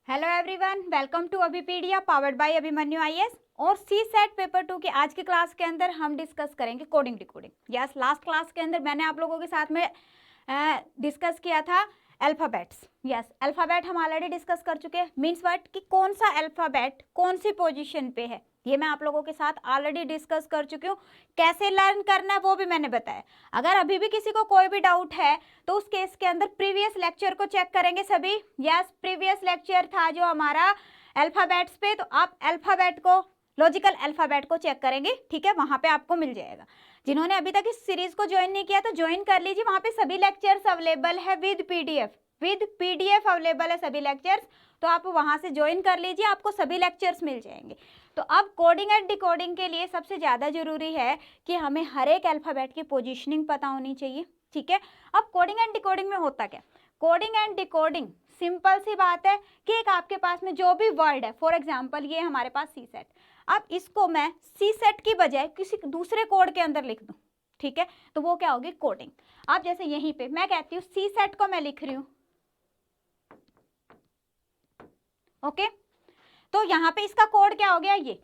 Hello everyone, welcome to Abhipedia powered by Abhimanyu IAS. और C set paper 2 की आज की क्लास के अंदर हम डिस्कस करेंगे coding decoding. Yes, last class के अंदर मैंने आप लोगों के साथ में डिस्कस किया था अल्फ़ाबेट्स। यस, अल्फ़ाबेट हम ऑलरेडी डिस्कस कर चुके हैं। मीन्स व्हाट कि कौन सा अल्फ़ाबेट कौन सी पोजीशन पे है, ये मैं आप लोगों के साथ ऑलरेडी डिस्कस कर चुकी हूँ। कैसे लर्न करना है वो भी मैंने बताया। अगर अभी भी किसी को कोई भी डाउट है तो उस केस के अंदर प्रीवियस लेक्चर को चेक करेंगे सभी। यस, प्रीवियस लेक्चर था जो हमारा अल्फ़ाबेट्स पे, तो आप अल्फ़ाबेट को, लॉजिकल अल्फ़ाबेट को चेक करेंगे, ठीक है, वहाँ पे आपको मिल जाएगा। जिन्होंने अभी तक इस सीरीज को ज्वाइन नहीं किया तो ज्वाइन कर लीजिए, वहाँ पे सभी लेक्चर्स अवेलेबल है विद पीडीएफ अवेलेबल है सभी लेक्चर्स, तो आप वहाँ से ज्वाइन कर लीजिए, आपको सभी लेक्चर्स मिल जाएंगे। तो अब कोडिंग एंड डिकोडिंग के लिए सबसे ज़्यादा जरूरी है कि हमें हर एक अल्फ़ाबेट की पोजीशनिंग पता होनी चाहिए, ठीक है। अब कोडिंग एंड डिकोडिंग में होता क्या, कोडिंग एंड डिकोडिंग सिंपल सी बात है कि एक आपके पास में जो भी वर्ड है, फॉर एग्जांपल ये हमारे पास सी सेट, अब इसको मैं सी सेट की बजाय किसी दूसरे कोड के अंदर लिख दूं, ठीक है, तो वो क्या होगी, कोडिंग। अब जैसे यहीं पे मैं कहती हूँ सी सेट को मैं लिख रही हूँ, ओके, तो यहाँ पे इसका कोड क्या हो गया ये।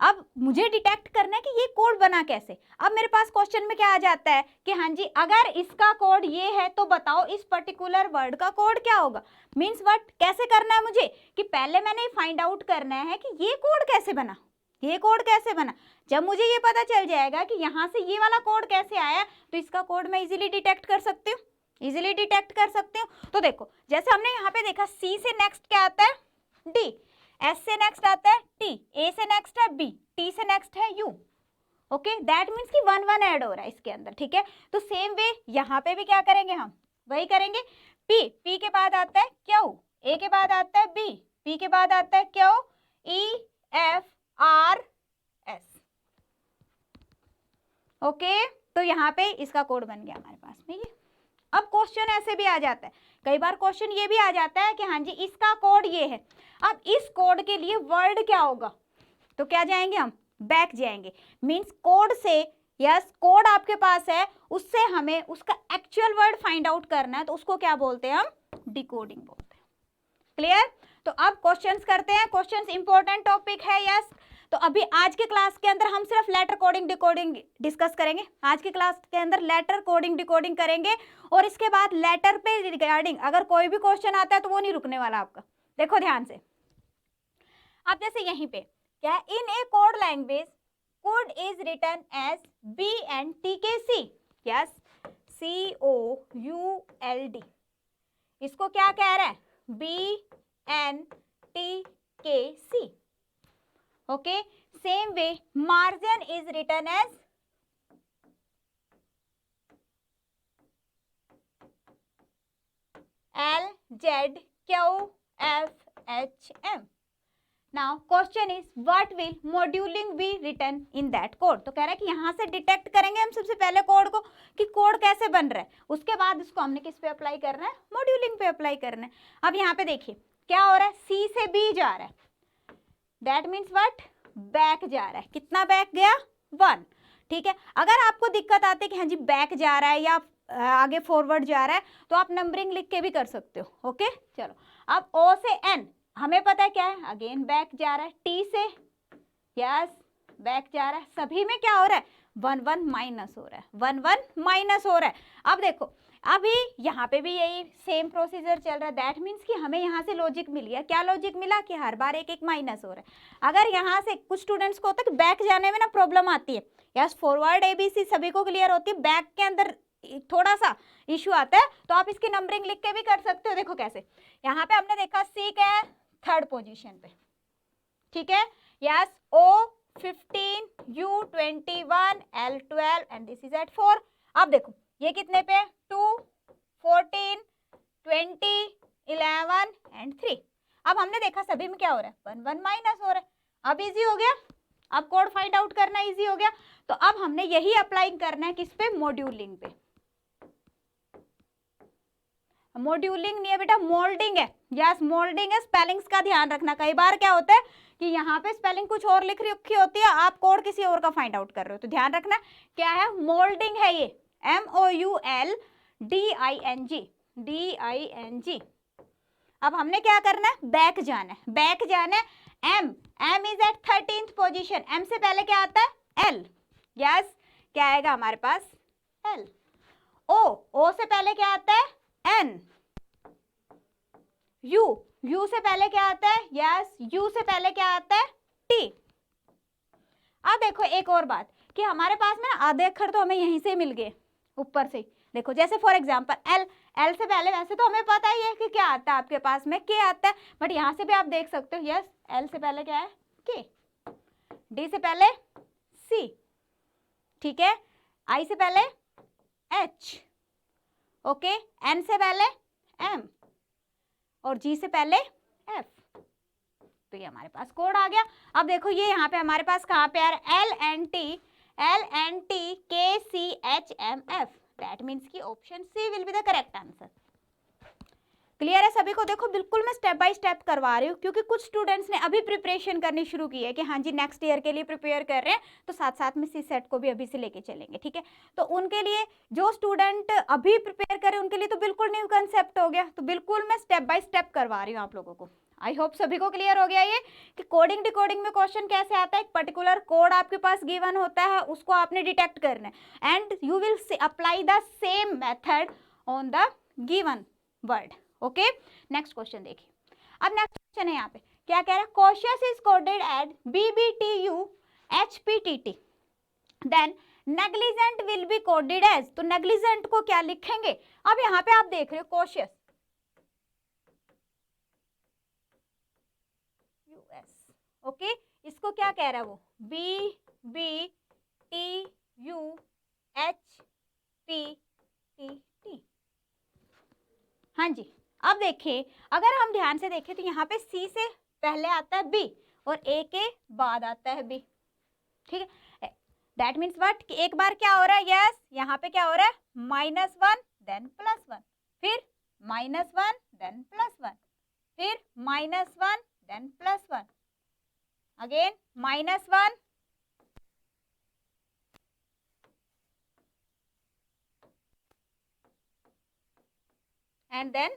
अब मुझे डिटेक्ट करना है कि ये कोड बना कैसे। अब मेरे पास क्वेश्चन में क्या आ जाता है कि हाँ जी, अगर इसका कोड ये है तो बताओ इस पर्टिकुलर वर्ड का कोड क्या होगा। मीन्स व्हाट, कैसे करना है मुझे कि पहले मैंने फाइंड आउट करना है कि ये कोड कैसे बना, ये कोड कैसे बना। जब मुझे ये पता चल जाएगा कि यहाँ से ये वाला कोड कैसे आया, तो इसका कोड मैं इजीली डिटेक्ट कर सकती हूँ, इजीली डिटेक्ट कर सकती हूँ। तो देखो, जैसे हमने यहाँ पे देखा सी से नेक्स्ट क्या आता है, डी, एस से नेक्स्ट आता है टी, ए से नेक्स्ट है बी, टी से नेक्स्ट है यू, ओके, दैट मीन्स कि 1 1 ऐड हो रहा है इसके अंदर, ठीक है। तो सेम वे यहाँ पे भी क्या करेंगे, हम वही करेंगे। पी, पी के बाद आता है क्यू, ए के बाद आता है बी, पी के बाद आता है Q, E F R S, okay. तो यहाँ पे इसका कोड बन गया हमारे पास में ये। अब क्वेश्चन ऐसे भी आ जाता है, कई बार क्वेश्चन ये भी आ जाता है कि हाँ जी इसका कोड ये है, अब इस कोड के लिए वर्ड क्या होगा, तो क्या जाएंगे हम, बैक जाएंगे। मींस कोड से, यस, कोड आपके पास है, उससे हमें उसका एक्चुअल वर्ड फाइंड आउट करना है, तो उसको क्या बोलते हैं हम, डिकोडिंग बोलते हैं। क्लियर। तो अब क्वेश्चंस करते हैं, क्वेश्चंस इंपॉर्टेंट टॉपिक है, यस। तो अभी आज के क्लास के अंदर हम सिर्फ लेटर कोडिंग डिकोडिंग डिस्कस करेंगे। आज की क्लास के अंदर लेटर कोडिंग डिकोडिंग करेंगे, और इसके बाद लेटर पे रिगार्डिंग अगर कोई भी क्वेश्चन आता है तो वो नहीं रुकने वाला आपका। देखो ध्यान से, अब जैसे यहीं पे क्या है, in a code language code is written as B N T K C, yes, C O U L D, इसको क्या कह रहा है, B N T K C, okay. Same way margin is written as L Z Q F H M. Now question is what will moduling be written in that code. तो कह रहा है कि यहाँ से डिटेक्ट करेंगे हम सबसे पहले कोड को कि कोड कैसे बन रहा है, उसके बाद इसको हमने किस पे अप्लाई करना है, मॉड्यूलिंग पे अप्लाई करना है। अब यहाँ पे देखिए क्या हो रहा है, सी से बी जा रहा है, दैट मीन्स व्हाट, बैक जा रहा है। कितना बैक गया, 1, ठीक है। अगर आपको दिक्कत आती है कि हाँ जी बैक जा रहा है या आगे फॉरवर्ड जा रहा है, तो आप नंबरिंग लिख के भी कर सकते हो, ओके। चलो, अब ओ से एन हमें पता है क्या है, अगेन बैक जा रहा है। टी से, यस, बैक जा रहा है। सभी में क्या हो रहा है, 1 1 माइनस हो रहा है, 1 1 माइनस हो रहा है। अब देखो, अभी यहाँ पे भी यही सेम प्रोसीजर चल रहा है, दैट मीन्स कि हमें यहाँ से लॉजिक मिल गया। क्या लॉजिक मिला कि हर बार एक एक माइनस हो रहा है। अगर यहाँ से कुछ स्टूडेंट्स को होता है कि बैक जाने में ना प्रॉब्लम आती है, यस, फॉरवर्ड एबीसी सभी को क्लियर होती है, बैक के अंदर थोड़ा सा इशू आता है, तो आप इसकी नंबरिंग लिख के भी कर सकते हो। देखो कैसे, यहाँ पे हमने देखा सी क्या है, 3rd पोजीशन पे, ठीक है, yes, O 15, U 21, L 12 and this is at 4। अब देखो ये कितने पे, 2 14 20 11 एंड 3। अब हमने देखा सभी में क्या हो रहा है, 1 1 माइनस हो रहा है। अब इजी हो गया, अब कोड फाइंड आउट करना इजी हो गया। तो अब हमने यही अप्लाई करना है किस पे, मॉड्यूलिंग पे। मॉड्यूलिंग नहीं है बेटा, मोल्डिंग है, यस, मोल्डिंग है। स्पेलिंग्स का ध्यान रखना, कई बार क्या होता है कि यहाँ पे स्पेलिंग कुछ और लिख रखी होती है, आप कोड किसी और का फाइंड आउट कर रहे हो, तो ध्यान रखना क्या है, मोल्डिंग है ये, MOULDING, DING। अब हमने क्या करना है, बैक जाना है, बैक जाना है। M is at 13th position, M से पहले क्या आता है, एल। यस, क्या आएगा हमारे पास, एल। ओ से पहले क्या आता है, एन। यू से पहले क्या आता है, यस, यू से पहले क्या आता है, टी। अब देखो एक और बात कि हमारे पास में आधे अक्षर तो हमें यहीं से मिल गए, ऊपर से। देखो जैसे फॉर एग्जांपल एल से पहले वैसे तो हमें पता ही है कि क्या आता है, आपके पास में के आता है, बट यहाँ से भी आप देख सकते हो, यस, एल से पहले क्या है, के। डी से पहले सी, ठीक है। आई से पहले एच, ओके। एन से पहले एम और जी से पहले एफ। तो ये हमारे पास कोड आ गया। अब देखो ये यहाँ पे हमारे पास कहाँ पे आ रहा है, L N T K C H M F. That means की option C will be the correct answer. Clear है सभी को? देखो बिल्कुल मैं स्टेप बाय स्टेप करवा रही हूँ, क्योंकि कुछ स्टूडेंट्स ने अभी प्रिपरेशन करनी शुरू की है कि हाँ जी नेक्स्ट ईयर के लिए प्रिपेयर कर रहे हैं, तो साथ साथ में सी सेट को भी अभी से लेके चलेंगे, ठीक है। तो उनके लिए, जो स्टूडेंट अभी प्रिपेयर कर रहे हैं उनके लिए तो बिल्कुल न्यू कंसेप्ट हो गया, तो बिल्कुल मैं स्टेप बाय स्टेप करवा रही हूँ आप लोगों को। आई होप सभी को क्लियर हो गया ये कि कोडिंग डिकोडिंग में क्वेश्चन कैसे आता है। एक पर्टिकुलर कोड आपके पास गिवन होता है, उसको आपने डिटेक्ट करना है, and you will apply the same method on the given word. Okay, next question देखिए। अब नेक्स्ट क्वेश्चन है यहाँ पे क्या कह रहा है, cautious is coded at BBTU HPTT, then negligent will be coded as. तो नेग्लिजेंट को क्या लिखेंगे, अब यहाँ पे आप देख रहे हो कॉशियस US, ओके। इसको क्या कह रहा है वो, BBTU HPTT। हाँ जी, अब देखिए अगर हम ध्यान से देखें तो यहाँ पे C से पहले आता है B और A के बाद आता है B, ठीक है। दैट मीन्स व्हाट कि एक बार क्या हो रहा है, यस, यहाँ पे क्या हो रहा है, -1 देन +1, फिर -1 देन +1, फिर -1 देन +1, अगेन -1 एंड देन +1।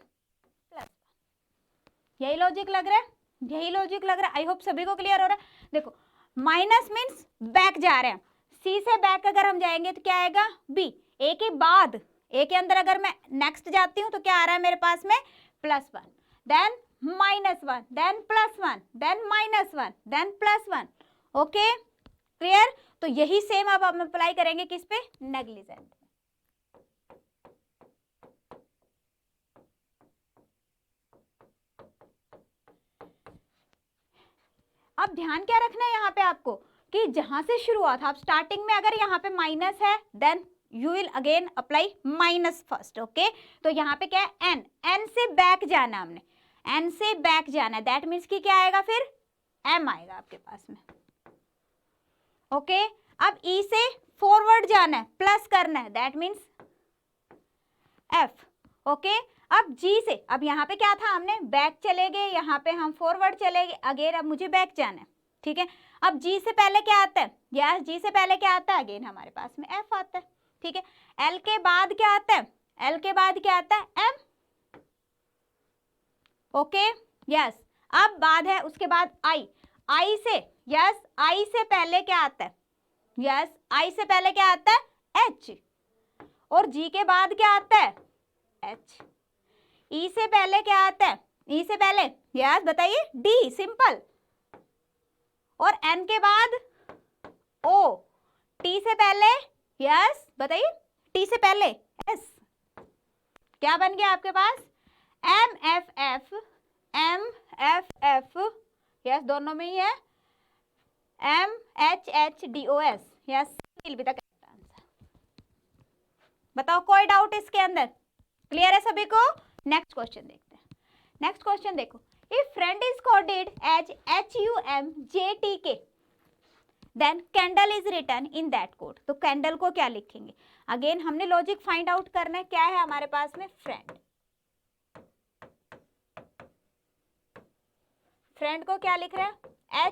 यही लॉजिक लग रहा है, यही लॉजिक लग रहा है। आई होप सभी को क्लियर हो रहा है। देखो माइनस मीन्स बैक जा रहे हैं, सी से बैक अगर हम जाएंगे तो क्या आएगा, बी। ए के बाद, ए के अंदर अगर मैं नेक्स्ट जाती हूँ तो क्या आ रहा है मेरे पास में, +1 then -1 then +1 then -1 then +1। Okay clear? तो यही सेम अब हम अप्लाई करेंगे किस पे, नेग्लिजेंट। अब ध्यान क्या रखना है यहाँ पे आपको कि जहां से शुरुआत, आप स्टार्टिंग में अगर यहाँ पे माइनस है then you will again apply minus first, okay. तो यहाँ पे क्या है, एन से बैक जाना, हमने एन से बैक जाना, दैट मीन्स कि क्या आएगा फिर, एम आएगा आपके पास में, ओके। अब ई से फॉरवर्ड जाना है, प्लस करना है, दैट मीन्स एफ, ओके। अब जी से, अब यहाँ पे क्या था, हमने बैक चले गए, यहाँ पे हम फॉरवर्ड चले गए, अगेन अब मुझे बैक जाना है, ठीक है। अब जी से पहले क्या आता है, यस, जी से पहले क्या आता है, अगेन हमारे पास में एफ आता है, ठीक है। एल के बाद क्या आता है, एल के बाद क्या आता है, एम, ओके, यस। अब बाद है उसके बाद आई, आई से, यस, आई से पहले क्या आता है, यस, आई से पहले क्या आता है, एच, और जी के बाद क्या आता है, एच। ई से पहले क्या आता है, ई से पहले, यस बताइए, डी, सिंपल, और एन के बाद ओ, टी से पहले, यस बताइए, टी से पहले एस, क्या बन गया आपके पास, M F F, M F F, yes दोनों में ही है, M H H D O S, yes will be the correct answer. बताओ कोई डाउट इसके अंदर, क्लियर है सभी को? नेक्स्ट क्वेश्चन देखते हैं। नेक्स्ट क्वेश्चन देखो, if friend is coded as HUMJTK then candle is written in that code. तो कैंडल को क्या लिखेंगे, अगेन हमने लॉजिक फाइंड आउट करना है, क्या है हमारे पास में, फ्रेंड। फ्रेंड को क्या लिख रहा है,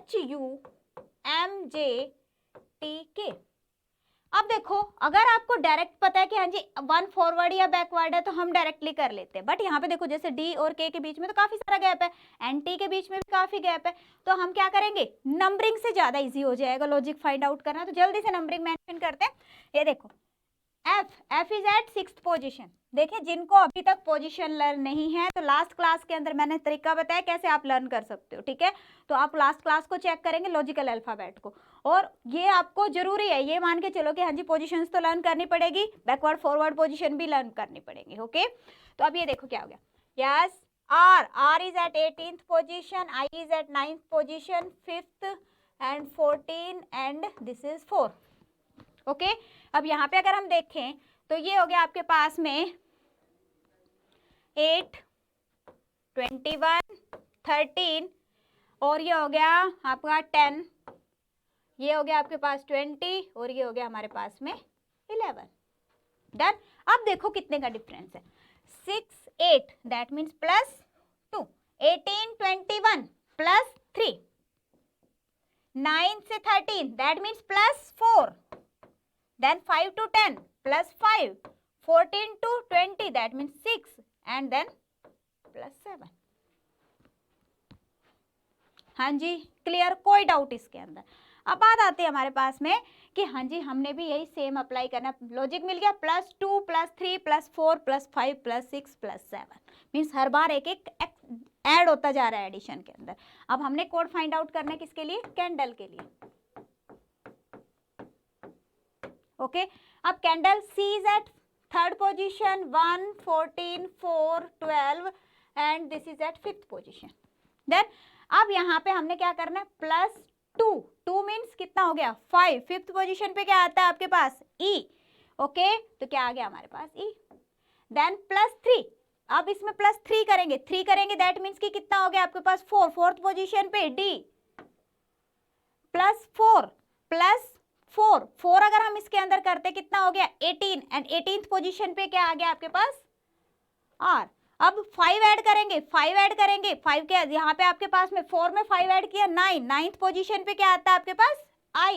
HUMJTK। अब देखो, अगर आपको डायरेक्ट पता है कि हाँ जी 1 फॉरवर्ड या बैकवर्ड है तो हम डायरेक्टली कर लेते हैं, बट यहाँ पे देखो जैसे डी और के बीच में तो काफी सारा गैप है, एंड टी के बीच में भी काफी गैप है, तो हम क्या करेंगे, नंबरिंग से ज्यादा इजी हो जाएगा लॉजिक फाइंड आउट करना। तो जल्दी से नंबरिंग मेंशन करते हैं। ये देखो F is eight 6th position. देखिए जिनको अभी तक पोजीशन लर्न नहीं है तो लास्ट क्लास के अंदर मैंने तरीका बताया कैसे आप लर्न कर सकते हो, ठीक है। तो आप लास्ट क्लास को चेक करेंगे, लॉजिकल अल्फाबेट को, और ये आपको जरूरी है, ये मान के चलो कि हाँ जी पोजीशंस तो लर्न करनी पड़ेगी, बैकवर्ड फॉरवर्ड पोजीशन भी लर्न करनी पड़ेगी, ओके। तो अब ये देखो क्या हो गया, yes R is at 18th position, I is at 9th position, 5th and 14 and this is 4, okay. अब यहाँ पे अगर हम देखें तो ये हो गया आपके पास में 8, 21, 13 और ये हो गया आपका 10, ये हो गया आपके पास 20 और ये हो गया हमारे पास में 11। डन। अब देखो कितने का डिफरेंस है, 6, 8 दैट मीन्स +2, 18, 21 +3, 9 से 13 that means +4, then 5 to 10 +5, 14 to 20 that means 6 and then +7। हाँ जी क्लियर, कोई डाउट इसके अंदर। अब बात आती है हमारे पास में कि हाँ जी हमने भी यही सेम अप्लाई करना, लॉजिक मिल गया, +2 +3 +4 +5 +6 +7 मीन्स हर बार एक एक ऐड होता जा रहा है एडिशन के अंदर। अब हमने कोड फाइंड आउट करना है किसके लिए, कैंडल के लिए, ओके। अब candle C is at 3rd position, 1, 14, 4, 12 and this is at 5th position. Then अब यहाँ पे हमने क्या करना है, +2, 2 मीन्स कितना हो गया 5, 5th पोजीशन पे क्या आता है आपके पास E, ओके। तो क्या आ गया हमारे पास E। देन +3, अब इसमें +3 करेंगे, 3 करेंगे दैट मीन्स कि कितना हो गया आपके पास 4, 4th पोजीशन पे D, +4 4 अगर हम इसके अंदर करते कितना हो गया 18 एंड 18th पोजीशन पे क्या आ गया आपके पास R। अब 5 ऐड करेंगे, 5 के यहाँ पे आपके पास में 4 में 5 ऐड किया 9, 9th पोजीशन पे क्या आता है आपके पास I,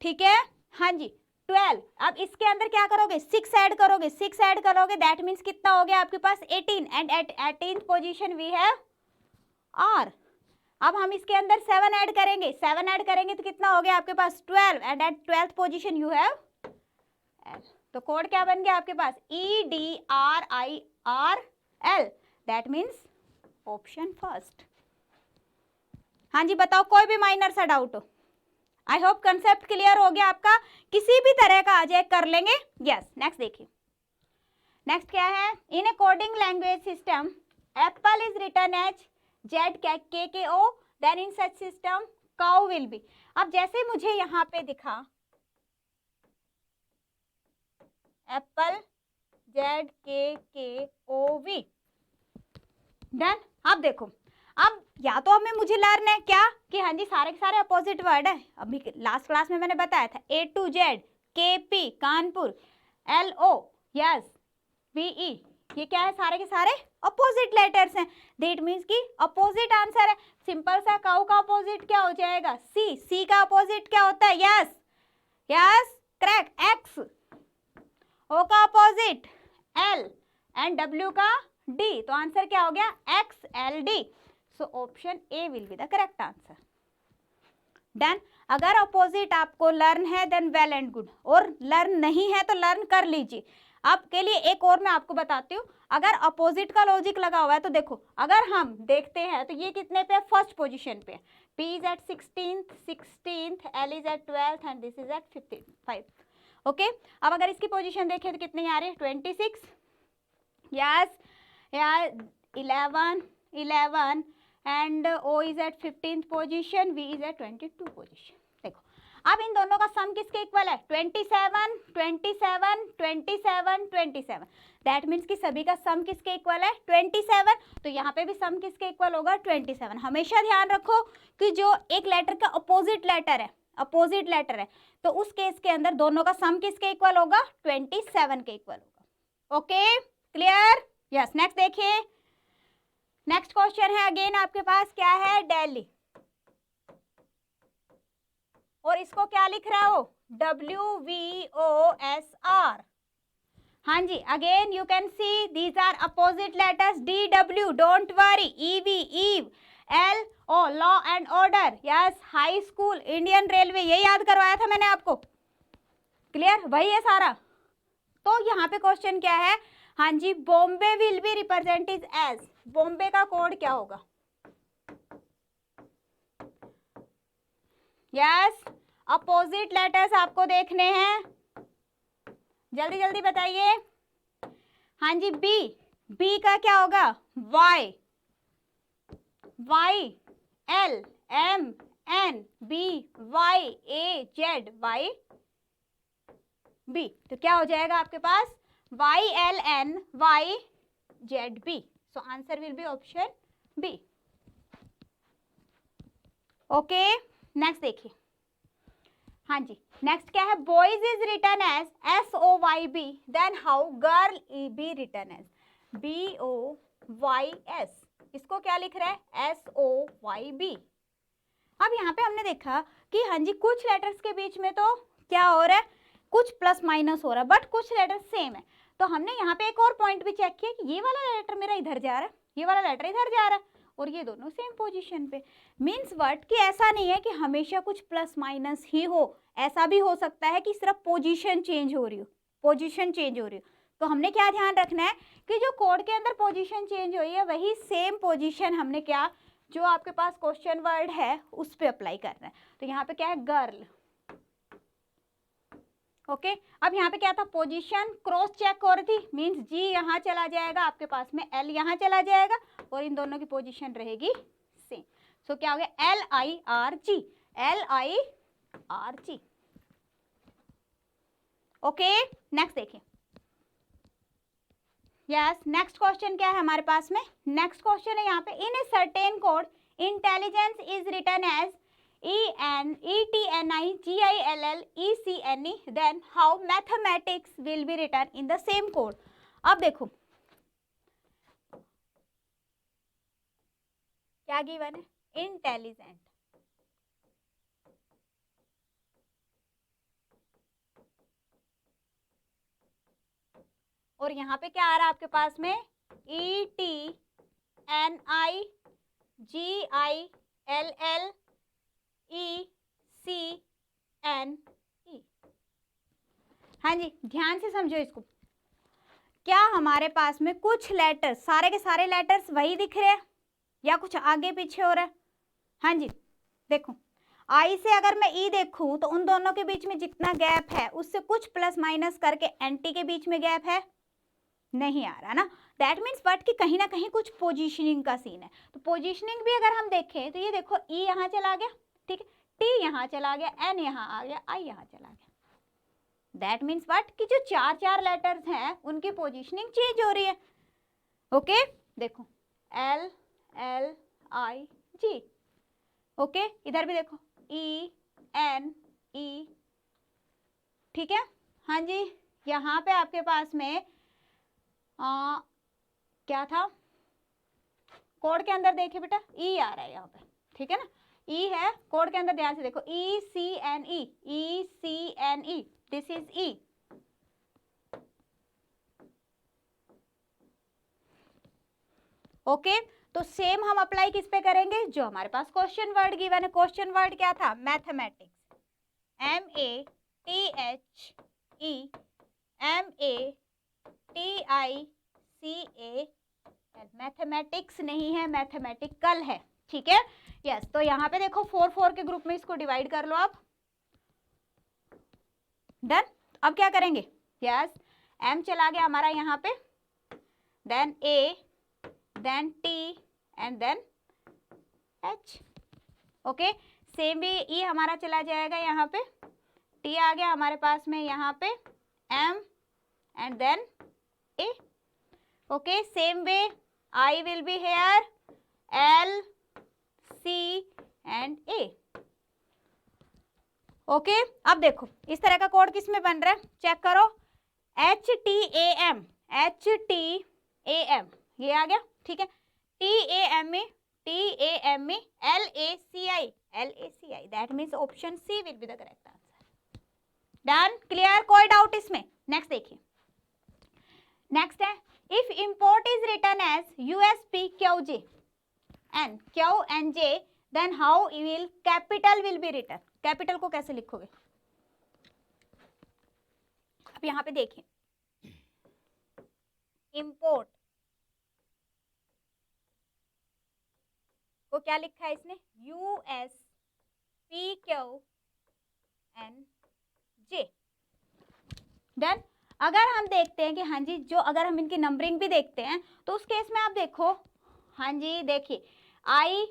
ठीक है। हाँ जी 12, अब इसके अंदर क्या करोगे 6 ऐड करोगे दैट मीन्स कितना हो गया आपके पास 18 and at 18th position we have R। अब हम इसके अंदर 7 ऐड करेंगे तो कितना हो गया आपके पास 12 and at 12th position you have L। तो कोड क्या बन गया आपके पास EDRIRL, that means option first. हाँ जी बताओ कोई भी माइनर सा डाउट हो, आई होप कंसेप्ट क्लियर हो गया आपका, किसी भी तरह का आ जाए कर लेंगे। यस नेक्स्ट देखिए, नेक्स्ट क्या है, in a coding language system apple is written as ZKKO, then in such system cow will be। अब जैसे मुझे यहाँ पे दिखा एप्पल ZKKOV, डन। अब देखो, अब या तो हमें मुझे लर्न है क्या कि हाँ जी सारे के सारे अपोजिट वर्ड है, अभी लास्ट क्लास में मैंने बताया था A to Z, KP Kanpur, LO yes, VE ये क्या है, सारे के सारे अपोजिट लेटर्स हैं, दैट मीन्स कि अपोजिट आंसर है। सिंपल सा काउ का अपोजिट क्या हो जाएगा सी का अपोजिट क्या होता है यस करेक्ट X, O का अपोजिट L एंड W का D, तो आंसर क्या हो गया XLD। So option A will be the correct answer. Done. अगर अपोजिट आपको लर्न है देन वेल एंड गुड, और लर्न नहीं है तो लर्न कर लीजिए। आपके लिए एक और मैं आपको बताती हूँ, अगर अपोजिट का लॉजिक लगा हुआ है तो देखो अगर हम देखते हैं तो ये कितने पे, फर्स्ट पोजीशन पे, P is at 16th, L is at 12th and this is at 5, okay. अब अगर इसकी पोजीशन देखें तो कितने आ रहे हैं 26, यस यार 11 and O is at 15th position, V is at 22 position. देखो अब इन दोनों का सम किसके इक्वल है 27, 27, 27, 27, दैट मीन्स कि सभी का सम किसके इक्वल है 27, तो यहाँ पे भी सम किसके इक्वल होगा 27। हमेशा ध्यान रखो कि जो एक लेटर का अपोजिट लेटर है तो उस केस के अंदर दोनों का सम किसके इक्वल होगा 27 के इक्वल होगा, ओके क्लियर। यस नेक्स्ट देखिए, नेक्स्ट क्वेश्चन है अगेन आपके पास क्या है दिल्ली, और इसको क्या लिख रहे हो, WVOSR। हाँ जी, again you can see these are opposite letters, DW don't worry, EV eve, LO law and order, yes high school, Indian railway, ये याद करवाया था मैंने आपको, क्लियर, वही है सारा। तो यहाँ पे क्वेश्चन क्या है, हाँ जी, Bombay will be represented as, Bombay का कोड क्या होगा, यस अपोजिट लेटर्स आपको देखने हैं, जल्दी जल्दी बताइए। हाँ जी, बी का क्या होगा, Y, L M N B Y A Z, Y B, तो क्या हो जाएगा आपके पास, YLNYZB, so answer will be option B. Okay, next देखिए, हाँ जी, नेक्स्ट क्या है, boys is written as SOYB, then how girl be written as BOYS, इसको क्या लिख रहा है, SOYB। अब यहाँ पे हमने देखा कि हाँ जी, कुछ लेटर्स के बीच में तो क्या हो रहा है, कुछ प्लस माइनस हो रहा है, बट कुछ लेटर्स सेम है। तो हमने यहाँ पे एक और पॉइंट भी चेक किया कि ये वाला लेटर मेरा इधर जा रहा है, ये वाला लेटर इधर जा रहा है, और ये दोनों सेम पोजीशन पे। मीन्स व्हाट, कि ऐसा नहीं है कि हमेशा कुछ प्लस माइनस ही हो, ऐसा भी हो सकता है कि सिर्फ पोजीशन चेंज हो रही हो, पोजीशन चेंज हो रही हो। तो हमने क्या ध्यान रखना है कि जो कोड के अंदर पोजीशन चेंज हुई है वही सेम पोजीशन हमने क्या, जो आपके पास क्वेश्चन वर्ड है उस पे अप्लाई करना है। तो यहाँ पे क्या है, गर्ल। ओके, अब यहाँ पे क्या था, पोजीशन क्रॉस चेक हो रही थी, मीन्स जी यहाँ चला जाएगा आपके पास में, L यहाँ चला जाएगा, और इन दोनों की पोजीशन रहेगी सेम। सो क्या हो गया, LIRG, LIRG। ओके, नेक्स्ट देखिए, यस नेक्स्ट क्वेश्चन क्या है हमारे पास में, नेक्स्ट क्वेश्चन है यहाँ पे, in a certain code intelligence is written as ENTNIGILLECNE, then how mathematics will be written in the same code। अब देखो क्या गिवन है, इंटेलिजेंट, और यहाँ पे क्या आ रहा है आपके पास में, ETNIGILLECNE। हाँ जी, ध्यान से समझो इसको, क्या हमारे पास में कुछ लेटर्स, सारे के सारे लेटर्स वही दिख रहे हैं या कुछ आगे पीछे हो रहा है। हाँ जी, देखो आई से अगर मैं ई देखूं तो उन दोनों के बीच में जितना गैप है उससे कुछ प्लस माइनस करके एंटी के बीच में गैप है, नहीं आ रहा ना। दैट मीन्स बट कि कहीं ना कहीं कुछ पोजीशनिंग का सीन है। तो पोजीशनिंग भी अगर हम देखें तो ये देखो, ई यहाँ चला गया, ठीक है, टी यहाँ चला गया, एन यहाँ आ गया, आई यहाँ चला गया। दैट मीन्स बट कि जो चार चार लेटर्स हैं उनकी पोजीशनिंग चेंज हो रही है। ओके, देखो L L I G, okay, इधर भी देखो E N E, ठीक है। हाँ जी, यहाँ पे आपके पास में क्या था, कोड के अंदर देखिए बेटा, ई आ रहा है यहाँ पे, ठीक है ना, ई है कोड के अंदर, ध्यान से देखो, ECNE, ECNE, this is E. Okay, तो सेम हम अप्लाई किस पे करेंगे, जो हमारे पास क्वेश्चन वर्ड गिवन है। क्वेश्चन वर्ड क्या था, मैथमेटिक्स, MATHEMATICAL, मैथमेटिक्स नहीं है, मैथमेटिकल है, ठीक है, यस। तो यहाँ पे देखो 4 के ग्रुप में इसको डिवाइड कर लो आप, डन। अब क्या करेंगे, यस M चला गया हमारा यहाँ पे, then A, then T and then H। Okay, same भी E हमारा चला जाएगा यहाँ पे, T आ गया हमारे पास में यहाँ पे, M and then A। Okay, same way I will be here, L, C and A। Okay, अब देखो इस तरह का कोड किस में बन रहा है, चेक करो, HTAM, HTAM ये आ गया, ठीक है, TAM में TAME LACI, that means option C will be the correct answer. Done, clear, कोई डाउट इसमें? नेक्स्ट देखिए, नेक्स्ट है if import is return as USPQJ and QNJ then how will capital will be return. Capital को कैसे लिखोगे? अब यहाँ पे देखिए, इंपोर्ट को क्या लिखा है इसने? USPQNJ। डन। अगर हम देखते हैं कि हाँ जी, जो अगर हम इनकी नंबरिंग भी देखते हैं तो उस केस में आप देखो, हाँ जी देखिए, आई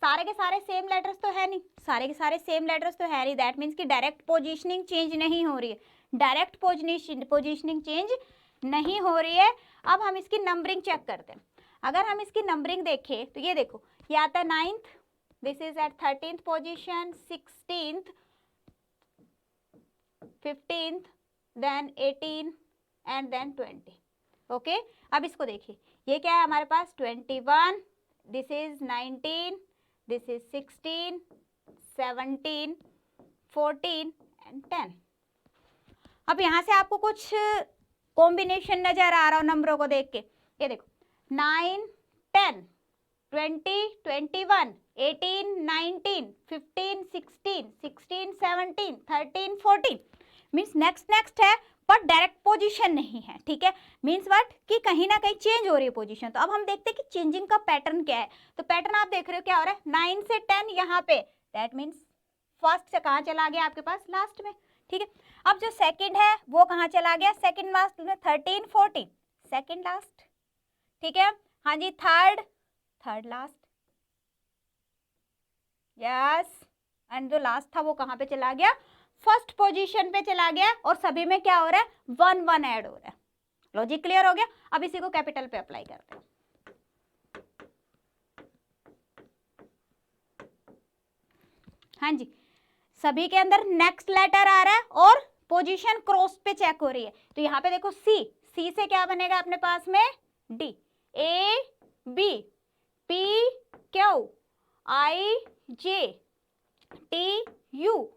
सारे के सारे सेम लेटर्स तो है नहीं, सारे के सारे सेम लेटर्स तो है नहीं, दैट मीन्स कि डायरेक्ट पोजीशनिंग चेंज नहीं हो रही है, डायरेक्ट पोजीशनिंग चेंज नहीं हो रही है। अब हम इसकी नंबरिंग चेक करते हैं। अगर हम इसकी नंबरिंग देखें तो ये देखो, ये आता है 9th, this is at 13th position, 16th, 15th, then 18 and then 20। Okay, अब इसको देखिए, ये क्या है हमारे पास? 21, this is 19, this is 16, 17, 14 and 10। अब यहाँ से आपको कुछ कॉम्बिनेशन नजर आ रहा हो नंबरों को देख के, ये देखो 9, 10, 20, 21, 18, 19, 15, 16, 16, 17, 13, 14 मीन्स नेक्स्ट है पर डायरेक्ट पोजीशन नहीं है। ठीक है, मीन्स व्हाट कि कहीं ना कहीं चेंज हो रही है पोजीशन। तो अब हम देखते हैं कि चेंजिंग का पैटर्न क्या है। तो पैटर्न आप देख रहे हो क्या हो रहा है, 9 से 10 यहाँ पे, दैट मीन्स फर्स्ट से कहाँ चला गया आपके पास? लास्ट में। ठीक है, अब जो सेकंड है वो कहाँ चला गया? सेकंड लास्ट में, 13, 14 सेकंड लास्ट। ठीक है, हाँ जी, थर्ड लास्ट, यस, एंड जो लास्ट था वो कहाँ पे चला गया? फर्स्ट पोजीशन पे चला गया। और सभी में क्या हो रहा है? 1 1 ऐड हो रहा है। लॉजिक क्लियर हो गया? अब इसी को कैपिटल पे अप्लाई करते हैं। हाँ जी, सभी के अंदर नेक्स्ट लेटर आ रहा है और पोजीशन क्रॉस पे चेक हो रही है। तो यहाँ पे देखो सी से क्या बनेगा अपने पास में? D, A B, P Q, I J, T U,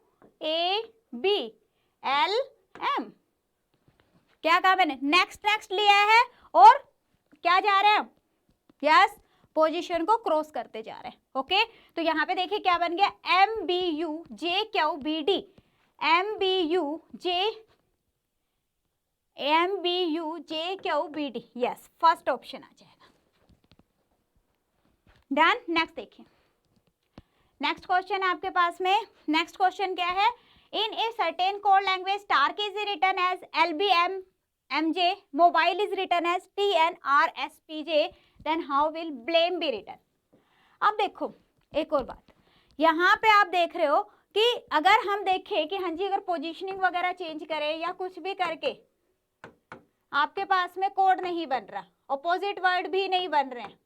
A B, L M. क्या कहा मैंने? नेक्स्ट लिया है और क्या जा रहे हैं? यस, पोजीशन को क्रॉस करते जा रहे हैं। ओके, तो यहाँ पे देखिए क्या बन गया? M B U J Q B D, M B U J Q B D, yes, first option आ जाएगा। डन। नेक्स्ट देखिए, नेक्स्ट क्वेश्चन है आपके पास में। नेक्स्ट क्वेश्चन क्या है? In a certain code language talk is return as LBMJ, mobile is return as TNRSPJ, then how will blame be return. अब देखो एक और बात, यहाँ पे आप देख रहे हो कि अगर हम देखें कि हाँ जी, अगर पोजीशनिंग वगैरह चेंज करें या कुछ भी करके आपके पास में कोड नहीं बन रहा, ऑपोजिट वर्ड भी नहीं बन रहे हैं।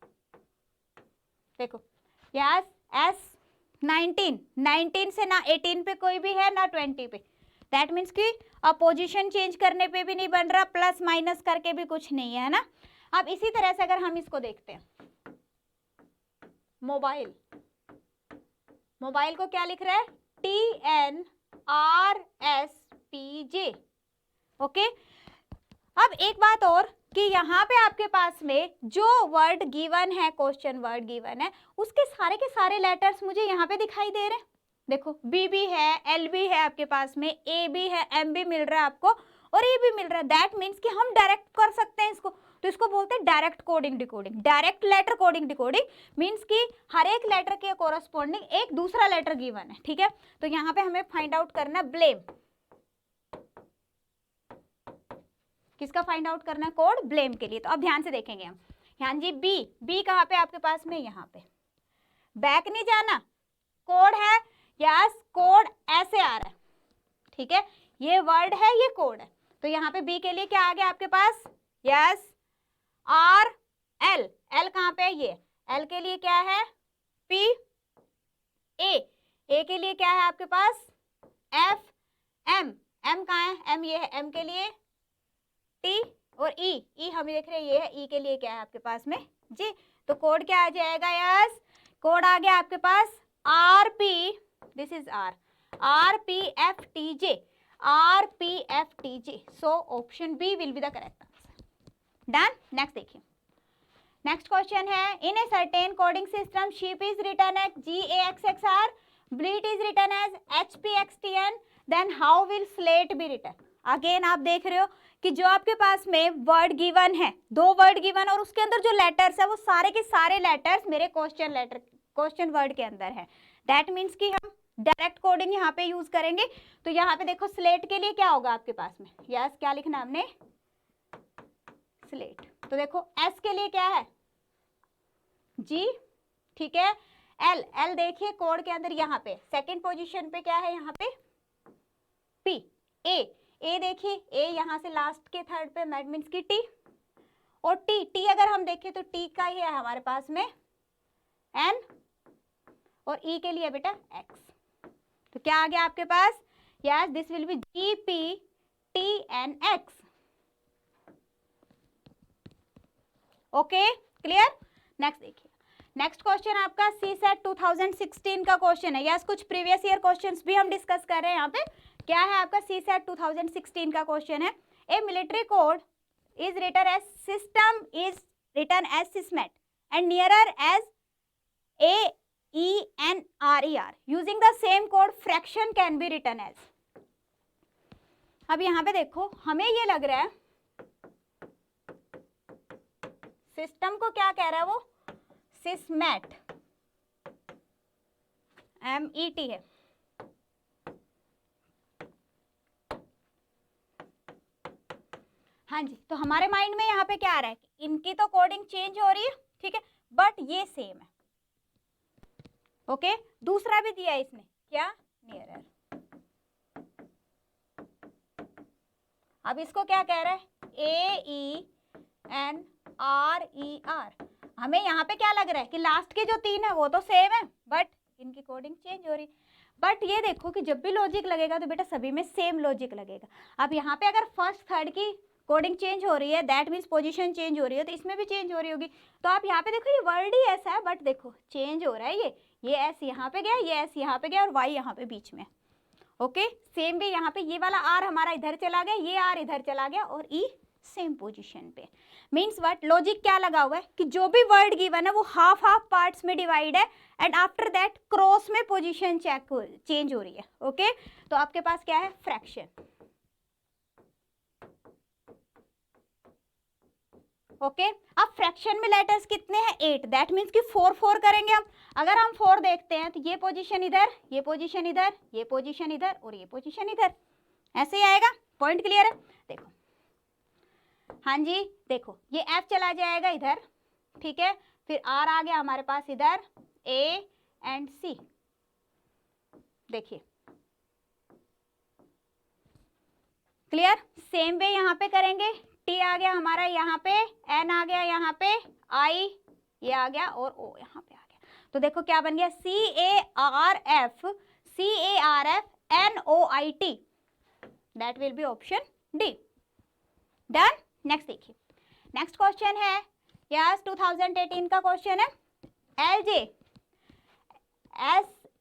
देखो यस, S19 से ना 18 पे कोई भी है ना 20 पे, दैट मीन्स कि पोजीशन चेंज करने पे भी नहीं बन रहा, प्लस माइनस करके भी कुछ नहीं है ना। अब इसी तरह से अगर हम इसको देखते हैं, मोबाइल को क्या लिख रहा है? TNRSPJ। ओके, अब एक बात और कि यहाँ पे आपके पास में जो वर्ड गिवन है, क्वेश्चन वर्ड गिवन है, उसके सारे के सारे लेटर्स मुझे यहाँ पे दिखाई दे रहे हैं। देखो बी भी है, एल भी है आपके पास में, ए भी है, एम भी मिल रहा है आपको और ए भी मिल रहा है। दैट मीन्स कि हम डायरेक्ट कर सकते हैं इसको। तो इसको बोलते हैं direct coding decoding. Direct letter coding decoding means कि हर एक लेटर के कोरस्पॉन्डिंग एक दूसरा लेटर गिवन है। ठीक है, तो यहाँ पे हमें फाइंड आउट करना है ब्लेम। किसका फाइंड आउट करना है? कोड ब्लेम के लिए। तो अब ध्यान से देखेंगे हम। हाँ जी, बी कहाँ पे आपके पास में? यहाँ पे। बैक नहीं जाना, कोड है, यस, कोड ऐसे आ रहा है। ठीक है, ये वर्ड है, ये कोड है। तो यहाँ पे बी के लिए क्या आ गया आपके पास? यस, आर एल, एल कहाँ पे है? ये एल के लिए क्या है? पी, ए के लिए क्या है आपके पास? एफ, एम कहाँ है? एम ये है, एम के लिए टी, और ई हम देख रहे हैं ये है, ई के लिए क्या है आपके पास में? जी। तो कोड क्या आ जाएगा? यस, कोड आ गया आपके पास RP, this is RPFTJ, RPFTJ. So option B will be the correct answer. Done. Next देखिए, नेक्स्ट क्वेश्चन है, in a certain coding system sheep is written at GAXXR, bleat is written as HPXTN, then how will slate be written. Again आप देख रहे हो कि जो आपके पास में वर्ड गिवन है, 2 वर्ड गिवन और उसके अंदर जो लेटर्स है वो सारे के सारे लेटर्स मेरे क्वेश्चन वर्ड के अंदर है. दैट मीन्स कि हम डायरेक्ट कोडिंग यहाँ पे यूज करेंगे. तो यहाँ पे देखो स्लेट के लिए क्या होगा आपके पास में, यस क्या लिखना हमने, स्लेट. तो देखो एस के लिए क्या है, जी, ठीक है. एल देखिए कोड के अंदर यहाँ पे सेकंड पोजीशन पे क्या है, यहाँ पे पी. ए देखिए, ए यहाँ से लास्ट के थर्ड पे, मैट मीन्स की टी. और टी अगर हम देखें तो टी का ही है हमारे पास में एन, और ई के लिए बेटा एक्स. तो क्या आ गया आपके पास, yes this will be GPTNX. Okay clear. Next देखिए, नेक्स्ट क्वेश्चन आपका CSAT 2016 का क्वेश्चन है. यस कुछ प्रीवियस ईयर क्वेश्चंस भी हम डिस्कस कर रहे हैं यहाँ पे. क्या है आपका CSAT 2016 का क्वेश्चन है, a military code is written as system is written as sysmet and nearer as AENRER using the same code fraction can be written as. अब यहाँ पे देखो हमें ये लग रहा है सिस्टम को क्या कह रहा है वो, सिस्मेट, MET है. हाँ जी, तो हमारे माइंड में यहाँ पे क्या आ रहा है कि इनकी तो कोडिंग चेंज हो रही है, ठीक है, बट ये सेम है. ओके दूसरा भी दिया है इसने, क्या, नियरर. अब इसको क्या कह रहा है, AENRER. हमें यहाँ पे क्या लग रहा है कि लास्ट के जो 3 है वो तो सेम है, बट इनकी कोडिंग चेंज हो रही है. बट ये देखो कि जब भी लॉजिक लगेगा तो बेटा सभी में सेम लॉजिक लगेगा. अब यहाँ पे अगर फर्स्ट थर्ड की कोडिंग चेंज हो रही है, दैट मीन्स पोजीशन चेंज हो रही है, तो इसमें भी चेंज हो रही होगी. तो आप यहाँ पे देखो ये वर्ड ही ऐसा है, बट देखो चेंज हो रहा है. ये एस यहाँ पे गया, ये एस यहाँ पे गया और वाई यहाँ पे बीच में. ओके सेम भी यहाँ पे ये वाला आर हमारा इधर चला गया, ये आर इधर चला गया और ई सेम पोजीशन पे. मीन्स व्हाट, लॉजिक क्या लगा हुआ है कि जो भी वर्ड गिवन है वो हाफ पार्ट्स में डिवाइड है एंड आफ्टर दैट क्रॉस में पोजीशन चेंज हो रही है. ओके तो आपके पास क्या है, फ्रैक्शन. ओके अब फ्रैक्शन में लेटर्स कितने हैं, 8. दैट मीन्स कि 4 करेंगे हम. अगर हम 4 देखते हैं तो ये पोजीशन इधर, ये पोजीशन इधर, ये पोजीशन इधर और ये पोजीशन इधर, ऐसे ही आएगा. पॉइंट क्लियर है. देखो हाँ जी देखो ये F चला जाएगा इधर, ठीक है, फिर R आ गया हमारे पास इधर, A एंड C. देखिए क्लियर. सेम वे यहाँ पे करेंगे, T आ गया हमारा यहाँ पे, N आ गया यहाँ पे, I ये आ गया और O यहाँ पे आ गया. तो देखो क्या बन गया, CARF NOIT. That will be option D. Done. Next देखिए, नेक्स्ट क्वेश्चन है, यस 2018 का क्वेश्चन है,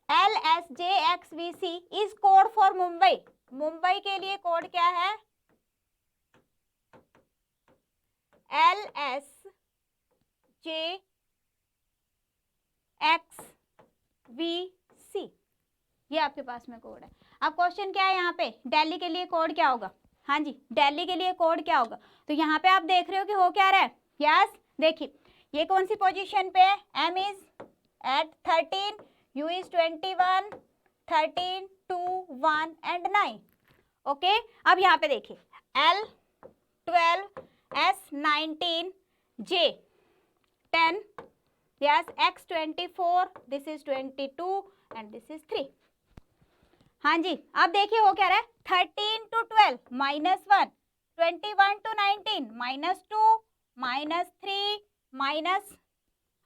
LSJXVC is code for Mumbai. Mumbai के लिए कोड क्या है, LSJXVC. ये आपके पास में कोड है. अब क्वेश्चन क्या है यहाँ पे, दिल्ली के लिए कोड क्या होगा. हाँ जी दिल्ली के लिए कोड क्या होगा. तो यहाँ पे आप देख रहे हो कि हो क्या रहा है, यस देखिए ये कौन सी पोजीशन पे है, M is at 13, U is 21, 13, 2, 1 and 9. Okay अब यहाँ पे देखिए L 12, S 19, J 10, yes X 24, this is 22 and this is 3. हाँ जी अब देखिए हो क्या रहा है, 13 to 12 -1, 21 to 19 -2, -3 माइनस,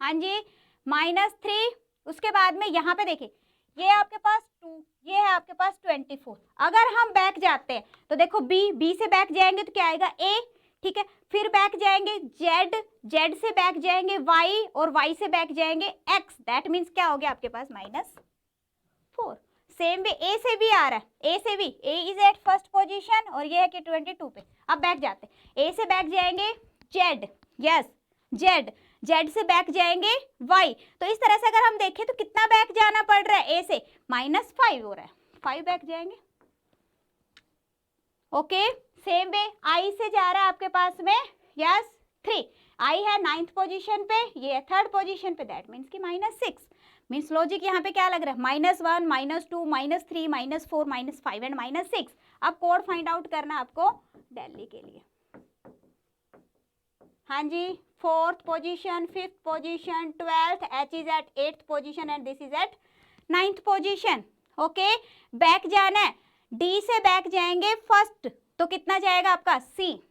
हाँ जी -3. उसके बाद में यहाँ पे देखिए ये आपके पास 2, ये है आपके पास 24. अगर हम बैक जाते हैं तो देखो B से बैक जाएंगे तो क्या आएगा A, ठीक है. फिर बैक जाएंगे जेड, जेड से बैक जाएंगे वाई, और वाई से बैक जाएंगे एक्स, दैट मीन्स क्या हो गया आपके पास -4। सेम वे ए से भी आ रहा है, ए से भी, ए इज एट फर्स्ट पोजीशन और ये है कि 22 पे। अब बैक जाते हैं, ए से बैक जाएंगे जेड, यस जेड, जेड से बैक जाएंगे वाई। तो इस तरह से अगर हम देखें तो कितना बैक जाना पड़ रहा है, ए से -5 हो रहा है, 5 बैक जाएंगे। ओके, सेम वे आई से जा रहा है आपके पास में, यस 3, आई है 9th पोजीशन पे, ये है 3rd पोजीशन पे, दैट मीन्स कि -6। मीन्स लॉजिक यहाँ पे क्या लग रहा है, -1 -2 -3 -4 -5 एंड -6। अब कोड फाइंड आउट करना आपको दिल्ली के लिए। हाँ जी, 4th position, 5th position, 12th, H is at 8th position and this is at 9th position. Okay, back जाना है, डी से बैक जाएंगे फर्स्ट, तो कितना जाएगा आपका सी,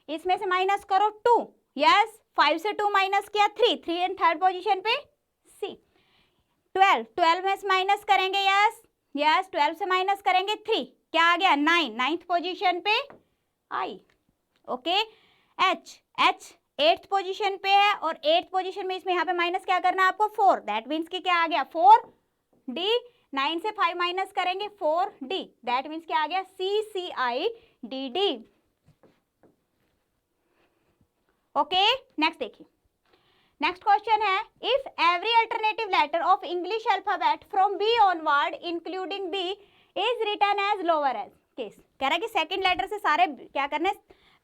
इसमें से माइनस करो 2, यस 5 से 2 माइनस किया 3, 3 एंड 3rd पोजीशन पे सी। 12, 12 में से माइनस करेंगे, यस यस 12 से माइनस करेंगे 3, क्या आ गया 9, 9th पोजीशन पे आई। Okay, H, H 8th position पे है और 8th पोजीशन में इसमें यहाँ पे माइनस क्या करना है आपको 4, दैट मीन्स कि क्या आ गया 4 डी, 9 से 5 माइनस करेंगे 4 डी, दैट मीन्स क्या आ गया C C I D D. Okay, next देखिए, नेक्स्ट क्वेश्चन है, if every alternative letter of English alphabet from B onward including B is written as lower as case. कह रहा है कि सेकंड लेटर से सारे क्या करना है,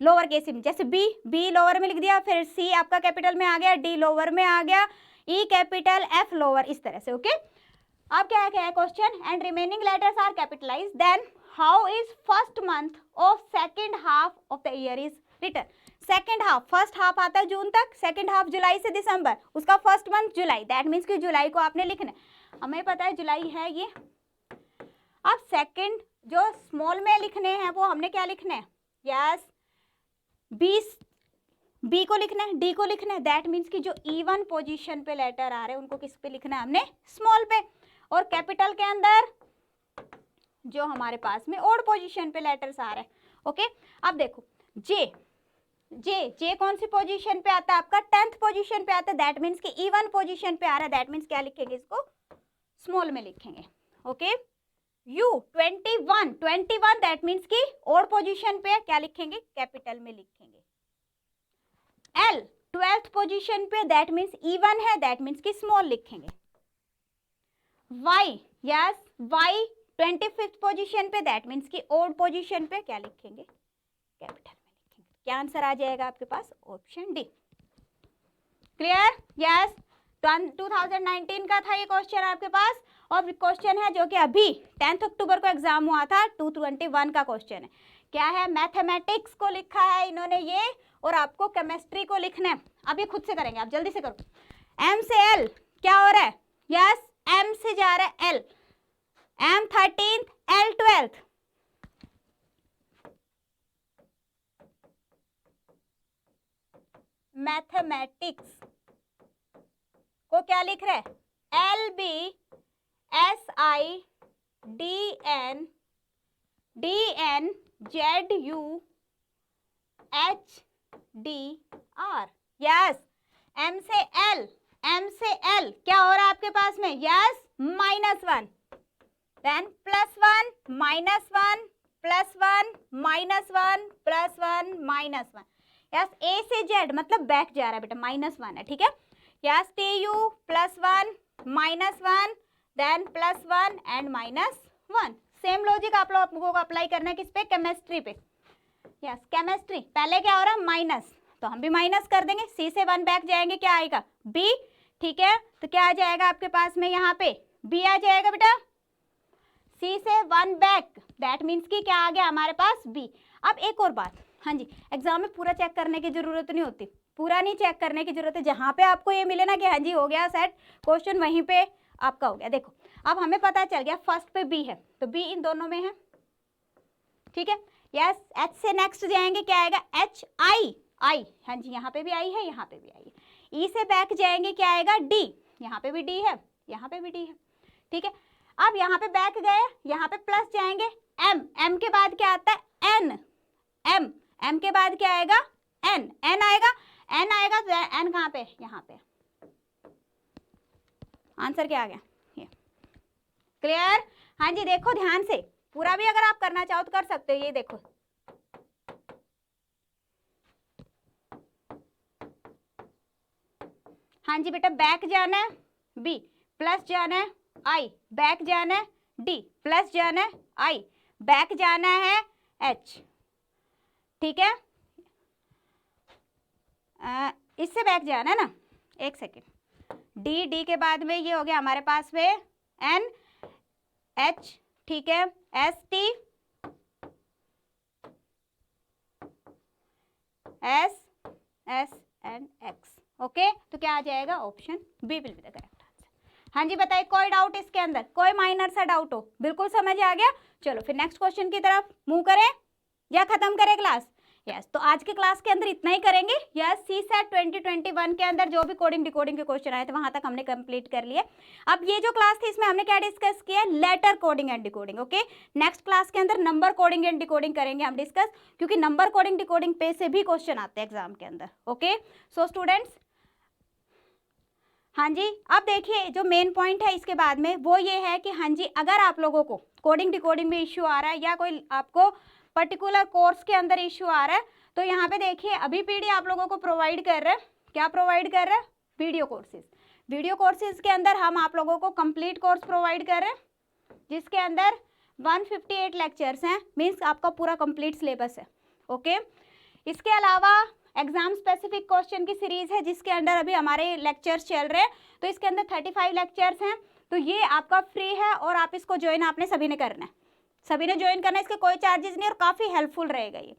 लोअर केस में, जैसे बी, बी लोअर में लिख दिया, फिर सी आपका कैपिटल में आ गया, डी लोअर में आ गया, ई कैपिटल, एफ लोअर, इस तरह से। ओके, अब क्या है question, and remaining letters are capitalized, then how is first month of second half of the year is written. Second half, first half आता है जून तक, सेकंड हाफ जुलाई से दिसंबर, उसका first month July, that means कि जुलाई को आपने लिखना है, हमें पता है जुलाई है ये। अब सेकंड जो स्मॉल में लिखने हैं वो हमने क्या लिखना है, यस बी को लिखना है, डी को लिखना है, दैट मीन्स कि जो इवन पोजीशन पे लेटर आ रहे हैं उनको किस पे लिखना है हमने, स्मॉल पे, और कैपिटल के अंदर जो हमारे पास में ओड पोजीशन पे लेटर्स आ रहे हैं। ओके, अब देखो जे, जे, जे कौन सी पोजीशन पे आता है आपका, 10th पोजीशन पे आता है, दैट मीन्स कि इवन पोजीशन पे आ रहा है, दैट मीन्स क्या लिखेंगे, इसको स्मॉल में लिखेंगे। ओके, यू 21, 21 दैट मीन्स कि ओड पोजीशन पे है, क्या लिखेंगे, कैपिटल में लिखेंगे। एल 12th पोजीशन पे, दैट मीन्स इवन है, दैट मीन्स कि स्मॉल लिखेंगे। Y, yes Y 25th position पे, दैट मीन्स कि ओड पोजीशन पे, क्या लिखेंगे, कैपिटल में लिखेंगे। क्या आंसर आ जाएगा आपके पास, ऑप्शन डी। क्लियर, यस 2019 का था ये क्वेश्चन आपके पास, और क्वेश्चन है जो कि अभी 10 अक्टूबर को एग्जाम हुआ था, 221 का क्वेश्चन है। क्या है, मैथमेटिक्स को लिखा है इन्होंने ये, और आपको केमिस्ट्री को लिखना है। अब ये खुद से करेंगे, आप जल्दी से करो। एम से एल क्या हो रहा है, यस एम से जा रहा है L, M 13th, L 12th, mathematics को क्या लिख रहा है, L B S I D N Z U H D R, yes M से एल, एम से एल क्या हो रहा है आपके पास में, यस -1, देन +1 -1 +1 -1 +1 -1, यस ए से जेड मतलब बैक जा रहा है बेटा, -1 है, ठीक है, yes T U +1 -1 then +1 and -1। Same logic आप लोगों को अप्लाई करना है किस पे, केमिस्ट्री पे। यस केमिस्ट्री, पहले क्या हो रहा है माइनस, तो हम भी माइनस कर देंगे, सी से 1 बैक जाएंगे, क्या आएगा बी, ठीक है, तो क्या आ जाएगा आपके पास में यहाँ पे बी आ जाएगा बेटा, सी से 1 बैक, दैट मीन्स कि क्या आ गया हमारे पास बी। अब एक और बात, हाँ जी, एग्जाम में पूरा चेक करने की जरूरत नहीं होती, पूरा नहीं चेक करने की जरूरत है, जहाँ पे आपको ये मिले ना कि हाँ जी हो गया सेट क्वेश्चन, वहीं पे आपका हो गया। देखो अब हमें पता चल गया फर्स्ट पे बी है, तो बी इन दोनों में है, ठीक है, यस एच से नेक्स्ट जाएंगे, क्या आएगा एच आई, आई, हाँ जी यहाँ पे भी आई है, यहाँ पे भी आई है। ई से बैक जाएंगे, क्या आएगा डी, यहाँ पे भी डी है, यहाँ पे भी डी है, ठीक है। अब यहाँ पे बैक गए, यहाँ पे प्लस जाएंगे एम, एम के बाद क्या आता है एन, एम, m के बाद क्या आएगा, n आएगा, n आएगा तो n कहाँ पे, यहाँ पे। आंसर क्या आ गया, ये क्लियर। हाँ जी, देखो ध्यान से, पूरा भी अगर आप करना चाहो तो कर सकते हो। ये देखो, हाँ जी बेटा, बैक जाना है b, प्लस जाना है i, बैक जाना है d, प्लस जाना है i, बैक जाना है h, ठीक है। इससे बैक जाना है ना, एक सेकेंड, d के बाद में ये हो गया हमारे पास में n h, ठीक है, s t s s and x, okay. तो क्या आ जाएगा, option B will be the correct answer. हाँ जी बताइए, कोई डाउट इसके अंदर, कोई माइनर सा डाउट हो, बिल्कुल समझ आ गया। चलो फिर नेक्स्ट क्वेश्चन की तरफ मूव करें या खत्म करें क्लास। यस, तो आज के क्लास के अंदर इतना ही करेंगे। यस, सीसेट 2021 के अंदर जो भी कोडिंग डिकोडिंग के क्वेश्चन आए थे वहां तक हमने कंप्लीट कर लिए। अब ये जो क्लास थी इसमें हमने क्या डिस्कस किया, letter coding and decoding, okay. Next class के अंदर नंबर कोडिंग एंड डिकोडिंग करेंगे हम डिस्कस, क्योंकि नंबर कोडिंग डिकोडिंग पे से भी क्वेश्चन आते हैं एग्जाम के अंदर, ओके। सो स्टूडेंट्स, हाँ जी, अब देखिए जो मेन पॉइंट है इसके बाद में वो ये है कि हाँ जी, अगर आप लोगों को कोडिंग डिकोडिंग में इश्यू आ रहा है या कोई आपको पर्टिकुलर कोर्स के अंदर इश्यू आ रहा है, तो यहाँ पे देखिए अभी पीडी आप लोगों को प्रोवाइड कर रहे हैं, क्या प्रोवाइड कर रहे हैं, वीडियो कोर्सेज। वीडियो कोर्सेज के अंदर हम आप लोगों को कंप्लीट कोर्स प्रोवाइड कर रहे हैं, जिसके अंदर 158 लेक्चर्स हैं, मीन्स आपका पूरा कंप्लीट सिलेबस है, ओके। इसके अलावा एग्जाम स्पेसिफिक क्वेश्चन की सीरीज है, जिसके अंदर अभी हमारे लेक्चर्स चल रहे हैं, तो इसके अंदर 35 लेक्चर्स हैं। तो ये आपका फ्री है और आप इसको ज्वाइन आपने सभी ने करना है, सभी ने ज्वाइन करना है, इसके कोई चार्जेस नहीं और काफ़ी हेल्पफुल रहेगा ये।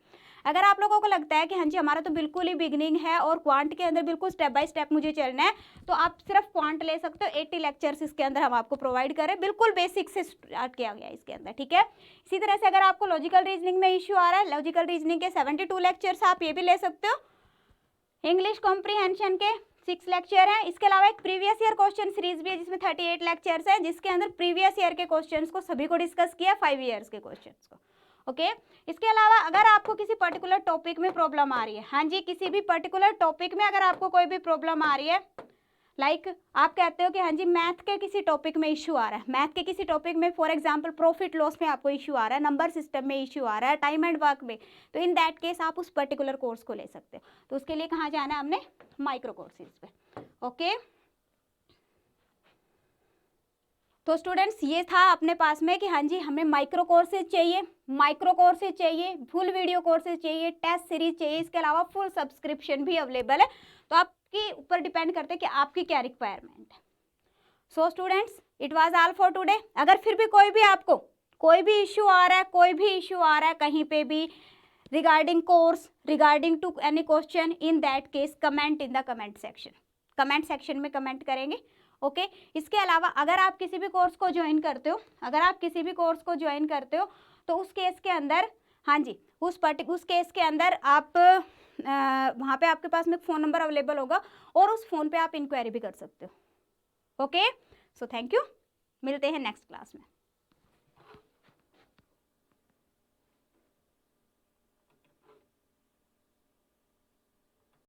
अगर आप लोगों को लगता है कि हाँ जी हमारा तो बिल्कुल ही बिगनिंग है और क्वांट के अंदर बिल्कुल स्टेप बाय स्टेप मुझे चलना है, तो आप सिर्फ क्वांट ले सकते हो। 80 लेक्चर्स इसके अंदर हम आपको प्रोवाइड करें, बिल्कुल बेसिक से स्टार्ट किया गया है इसके अंदर, ठीक है। इसी तरह से अगर आपको लॉजिकल रीजनिंग में इश्यू आ रहा है, लॉजिकल रीजनिंग के 72 लेक्चर्स आप ये भी ले सकते हो। इंग्लिश कॉम्प्रीहेंशन के 6 लेक्चर हैं। इसके अलावा एक प्रीवियस ईयर क्वेश्चन सीरीज भी है जिसमें 38 लेक्चर्स हैं, जिसके अंदर प्रीवियस ईयर के क्वेश्चंस को सभी को डिस्कस किया, 5 ईयर्स के क्वेश्चंस को, ओके। इसके अलावा अगर आपको किसी पर्टिकुलर टॉपिक में प्रॉब्लम आ रही है, हाँ जी, किसी भी पर्टिकुलर टॉपिक में अगर आपको कोई भी प्रॉब्लम आ रही है, लाइक आप कहते हो कि हाँ जी मैथ के किसी टॉपिक में इशू आ रहा है, मैथ के किसी टॉपिक में फॉर एग्जांपल प्रॉफिट लॉस में आपको इशू आ रहा है, नंबर सिस्टम में इशू आ रहा है, टाइम एंड वर्क में, तो इन दैट केस आप उस पर्टिकुलर कोर्स को ले सकते हो। तो उसके लिए कहाँ जाना है हमने, माइक्रो कोर्सेज पे, ओके। तो स्टूडेंट्स ये था अपने पास में कि हाँ जी हमें माइक्रो कोर्सेज चाहिए, माइक्रो कोर्सेज चाहिए, फुल वीडियो कोर्सेज चाहिए, टेस्ट सीरीज चाहिए, इसके अलावा फुल सब्सक्रिप्शन भी अवेलेबल है। तो आपके ऊपर डिपेंड करते हैं कि आपकी क्या रिक्वायरमेंट है। So students, it was all for today. अगर फिर भी कोई भी आपको कोई भी इशू आ रहा है, कोई भी इशू आ रहा है कहीं पे भी regarding course, regarding to any question, in that case comment in the comment section, comment section में कमेंट करेंगे, ओके। इसके अलावा अगर आप किसी भी कोर्स को ज्वाइन करते हो, अगर आप किसी भी कोर्स को ज्वाइन करते हो, तो उस केस के अंदर हाँ जी उस केस के अंदर आप वहाँ पे आपके पास में फ़ोन नंबर अवेलेबल होगा और उस फ़ोन पे आप इंक्वायरी भी कर सकते हो, ओके। सो थैंक यू, मिलते हैं नेक्स्ट क्लास में।